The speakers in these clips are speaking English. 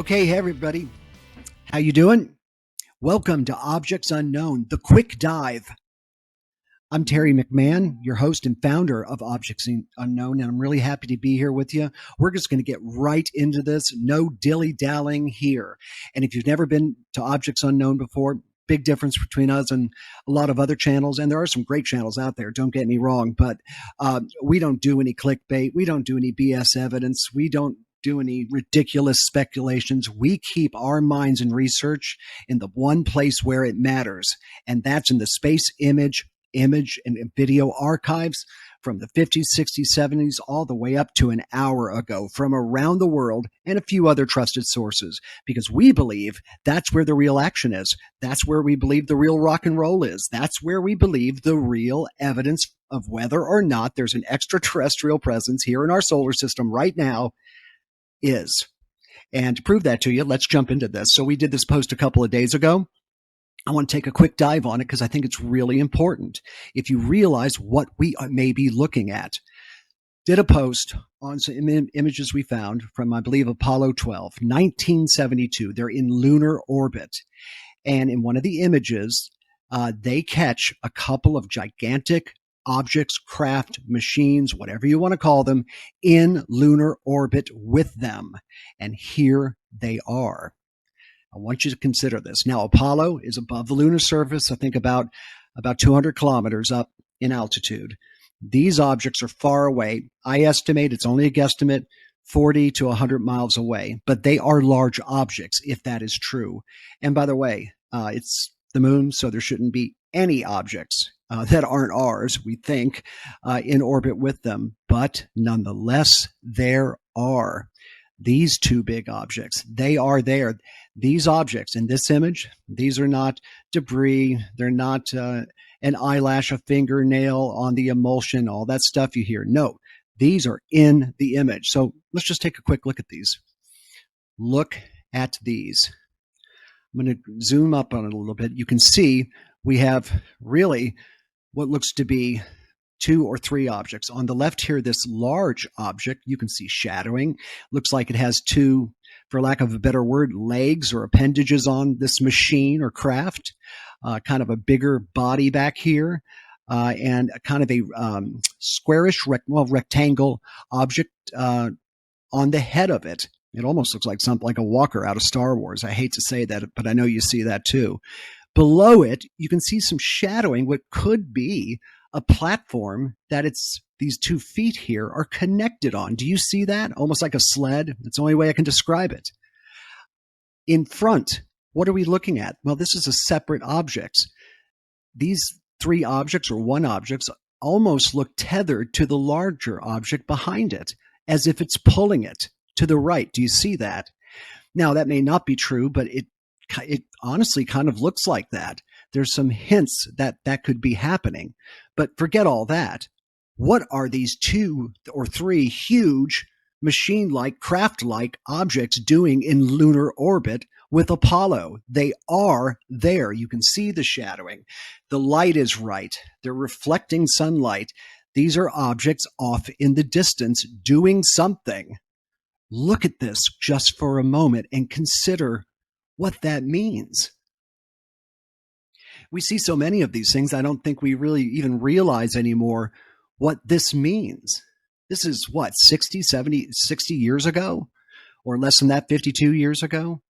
Okay, hey everybody, how you doing? Welcome to Objects Unknown, the quick dive. I'm Terry McMahon, your host and founder of Objects Unknown, and I'm really happy to be here with you. We're just going to get right into this. No dilly-dallying here. And if you've never been to Objects Unknown before, big difference between us and a lot of other channels, and there are some great channels out there, don't get me wrong, but we don't do any clickbait. We don't do any BS evidence. We don't do any ridiculous speculations. We keep our minds and research in the one place where it matters, and that's in the space image and video archives from the 50s, 60s, 70s, all the way up to an hour ago from around the world and a few other trusted sources, because we believe that's where the real action is. That's where we believe the real rock and roll is. That's where we believe the real evidence of whether or not there's an extraterrestrial presence here in our solar system right now is. And to prove that to you, let's jump into this. So we did this post a couple of days ago. I want to take a quick dive on it because I think it's really important if you realize what we may be looking at. Did a post on some images we found from, I believe, Apollo 12, 1972. They're in lunar orbit. And in one of the images, they catch a couple of gigantic objects, craft, machines, whatever you want to call them, in lunar orbit with them. And here they are. I want you to consider this. Now, Apollo is above the lunar surface, I think about 200 kilometers up in altitude. These objects are far away. I estimate, it's only a guesstimate, 40 to 100 miles away, but they are large objects, if that is true. And by the way, it's the moon, so there shouldn't be any objects that aren't ours, we think, in orbit with them. But nonetheless, there are these two big objects. They are there. These objects in this image, these are not debris. They're not an eyelash, a fingernail on the emulsion, all that stuff you hear. No, these are in the image. So let's just take a quick look at these. Look at these. I'm going to zoom up on it a little bit. You can see we have really what looks to be two or three objects. On the left here, this large object, you can see shadowing. Looks like it has two, for lack of a better word, legs or appendages on this machine or craft. Kind of a bigger body back here, and kind of a squarish, rectangle object on the head of it. It almost looks like something like a walker out of Star Wars. I hate to say that, but I know you see that too. Below it, you can see some shadowing, what could be a platform that it's these 2 feet here are connected on. Do you see that? Almost like a sled. That's the only way I can describe it. In front, what are we looking at? Well, this is a separate object. These 3 objects or 1 object almost look tethered to the larger object behind it, as if it's pulling it to the right. Do you see that? Now, that may not be true, but it honestly kind of looks like that. There's some hints that that could be happening, but forget all that. What are these 2 or 3 huge machine-like, craft-like objects doing in lunar orbit with Apollo? They are there. You can see the shadowing. The light is right. They're reflecting sunlight. These are objects off in the distance doing something. Look at this just for a moment and consider what that means. We see so many of these things, I don't think we really even realize anymore what this means. This is what, 60 years ago? Or less than that, 52 years ago?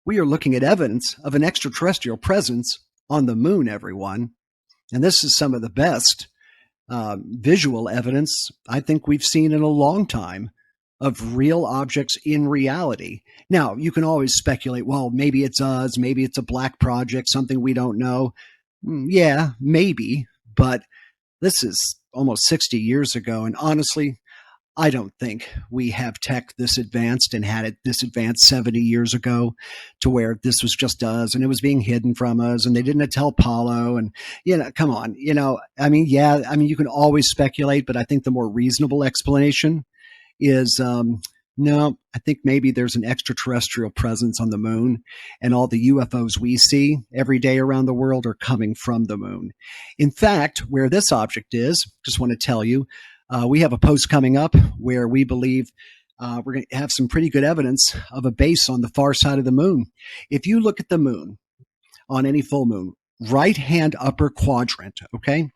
We are looking at evidence of an extraterrestrial presence on the moon, everyone. And this is some of the best visual evidence I think we've seen in a long time of real objects in reality. Now, you can always speculate, well, maybe it's us, maybe it's a black project, something we don't know. Yeah, maybe, but this is almost 60 years ago, and honestly, I don't think we have tech this advanced and had it this advanced 70 years ago to where this was just us and it was being hidden from us and they didn't tell Apollo and, come on, you can always speculate, but I think the more reasonable explanation is no, I think maybe there's an extraterrestrial presence on the moon, and all the UFOs we see every day around the world are coming from the moon. In fact, where this object is, just want to tell you, we have a post coming up where we believe we're going to have some pretty good evidence of a base on the far side of the moon. If you look at the moon on any full moon, right-hand upper quadrant, okay?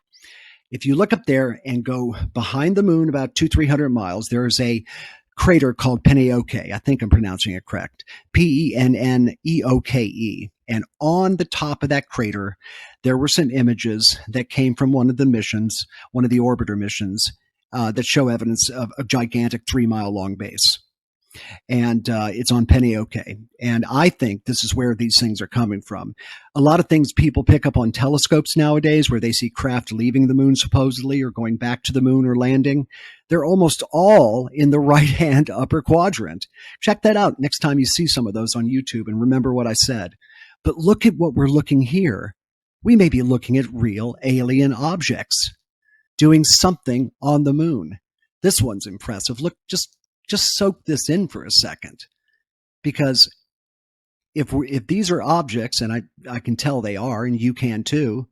If you look up there and go behind the moon about 200-300 miles, there is a crater called Penneoke. I think I'm pronouncing it correct. Penneoke. And on the top of that crater, there were some images that came from one of the missions, one of the orbiter missions, that show evidence of a gigantic 3-mile long base. And it's on Penneoke. And I think this is where these things are coming from. A lot of things people pick up on telescopes nowadays where they see craft leaving the moon supposedly or going back to the moon or landing. They're almost all in the right-hand upper quadrant. Check that out next time you see some of those on YouTube and remember what I said. But look at what we're looking here. We may be looking at real alien objects doing something on the moon. This one's impressive. Look, just soak this in for a second, because if these are objects, and I can tell they are, and you can too,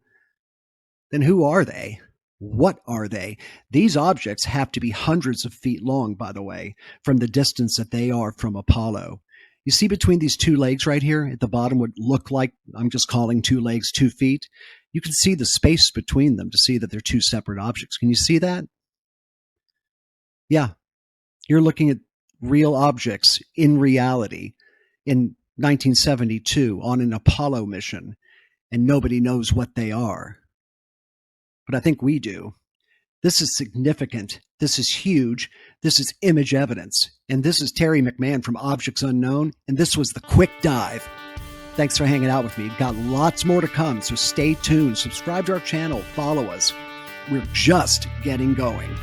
then who are they? What are they? These objects have to be hundreds of feet long, by the way, from the distance that they are from Apollo. You see between these two legs right here at the bottom would look like, I'm just calling 2 legs 2 feet. You can see the space between them to see that they're 2 separate objects. Can you see that? Yeah. You're looking at real objects in reality in 1972 on an Apollo mission, and nobody knows what they are. But I think we do. This is significant. This is huge. This is image evidence. And this is Terry McMahon from Objects Unknown, and this was the Quick Dive. Thanks for hanging out with me. Got lots more to come, so stay tuned. Subscribe to our channel. Follow us. We're just getting going.